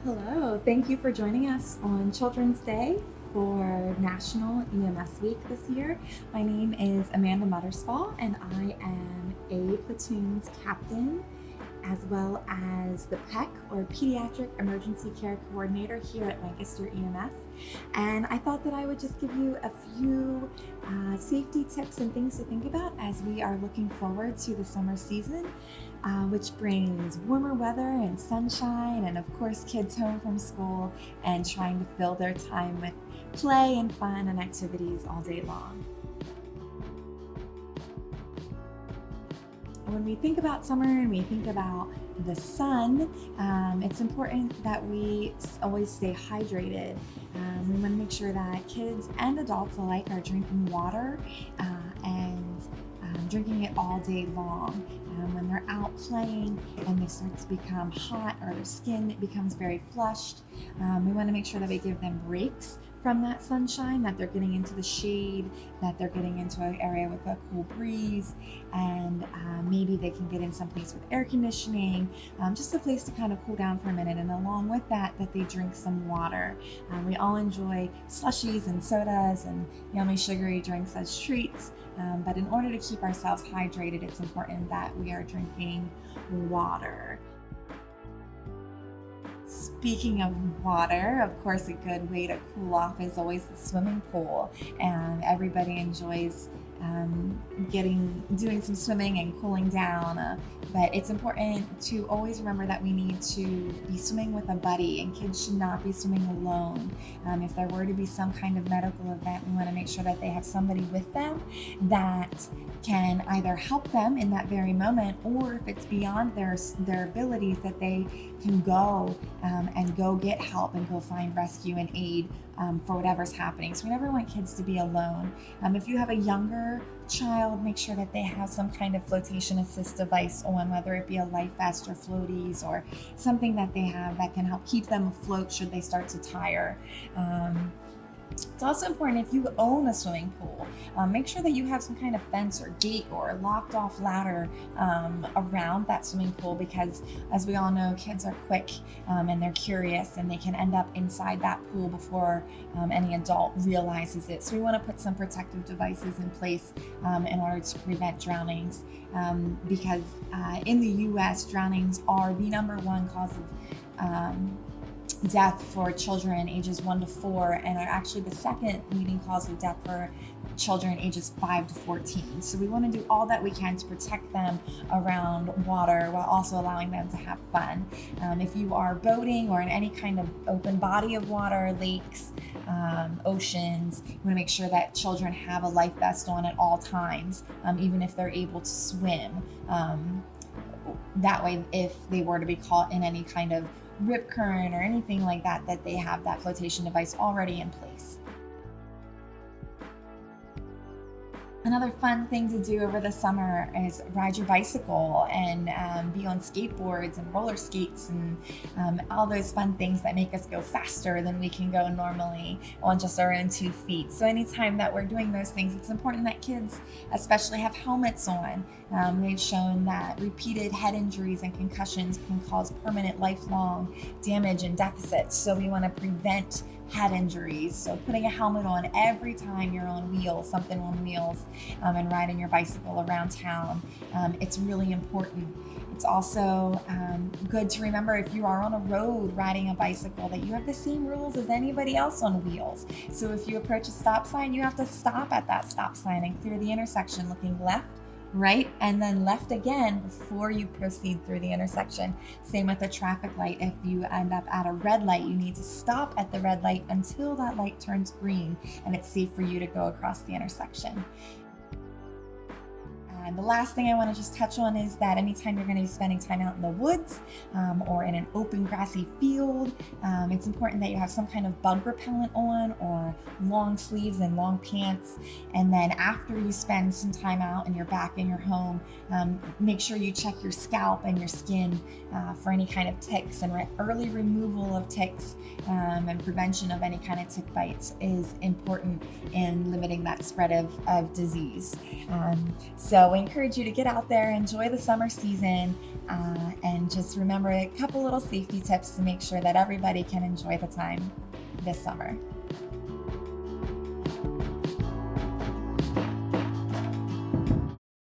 Hello, thank you for joining us on Children's Day for National EMS Week this year. My name is Amanda Mutterspaugh, and I am a Platoon's captain as well as the PEC or Pediatric Emergency Care Coordinator here at Lancaster EMS. And I thought that I would just give you a few safety tips and things to think about as we are looking forward to the summer season, which brings warmer weather and sunshine, and of course kids home from school and trying to fill their time with play and fun and activities all day long. When we think about summer and we think about the sun, it's important that we always stay hydrated. We want to make sure that kids and adults alike are drinking water and drinking it all day long. When they're out playing and they start to become hot or their skin becomes very flushed, we want to make sure that we give them breaks from that sunshine, that they're getting into the shade, that they're getting into an area with a cool breeze, and maybe they can get in some place with air conditioning, just a place to kind of cool down for a minute. And along with that, that they drink some water. We all enjoy slushies and sodas and yummy sugary drinks as treats, but in order to keep ourselves hydrated, it's important that we are drinking water. Speaking of water, of course, a good way to cool off is always the swimming pool, and everybody enjoys doing some swimming and cooling down, but it's important to always remember that we need to be swimming with a buddy, and kids should not be swimming alone. If there were to be some kind of medical event, we want to make sure that they have somebody with them that can either help them in that very moment, or if it's beyond their abilities, that they can go and go get help and go find rescue and aid for whatever's happening. So we never want kids to be alone. If you have a younger child, make sure that they have some kind of flotation assist device on, whether it be a life vest or floaties or something that they have that can help keep them afloat should they start to tire. It's also important, if you own a swimming pool, make sure that you have some kind of fence or gate or locked off ladder around that swimming pool, because as we all know, kids are quick and they're curious, and they can end up inside that pool before any adult realizes it. So we want to put some protective devices in place in order to prevent drownings, because in the US, drownings are the number one cause of death for children ages 1 to 4, and are actually the second leading cause of death for children ages 5 to 14. So we want to do all that we can to protect them around water while also allowing them to have fun. If you are boating or in any kind of open body of water, lakes, oceans, you want to make sure that children have a life vest on at all times, even if they're able to swim. That way, if they were to be caught in any kind of rip current or anything like that, that they have that flotation device already in place. Another fun thing to do over the summer is ride your bicycle and be on skateboards and roller skates and all those fun things that make us go faster than we can go normally on just our own 2 feet. So anytime that we're doing those things, it's important that kids especially have helmets on. They've shown that repeated head injuries and concussions can cause permanent lifelong damage and deficits. So we want to prevent head injuries. So putting a helmet on every time you're on wheels, something on wheels, and riding your bicycle around town, it's really important. It's also good to remember, if you are on a road riding a bicycle, that you have the same rules as anybody else on wheels. So if you approach a stop sign, you have to stop at that stop sign and clear the intersection looking left, right, and then left again before you proceed through the intersection. Same with a traffic light. If you end up at a red light, you need to stop at the red light until that light turns green and it's safe for you to go across the intersection. And the last thing I want to just touch on is that anytime you're going to be spending time out in the woods or in an open grassy field, it's important that you have some kind of bug repellent on, or long sleeves and long pants. And then after you spend some time out and you're back in your home, make sure you check your scalp and your skin for any kind of ticks. And early removal of ticks and prevention of any kind of tick bites is important in limiting that spread of disease. So encourage you to get out there, enjoy the summer season, and just remember a couple little safety tips to make sure that everybody can enjoy the time this summer.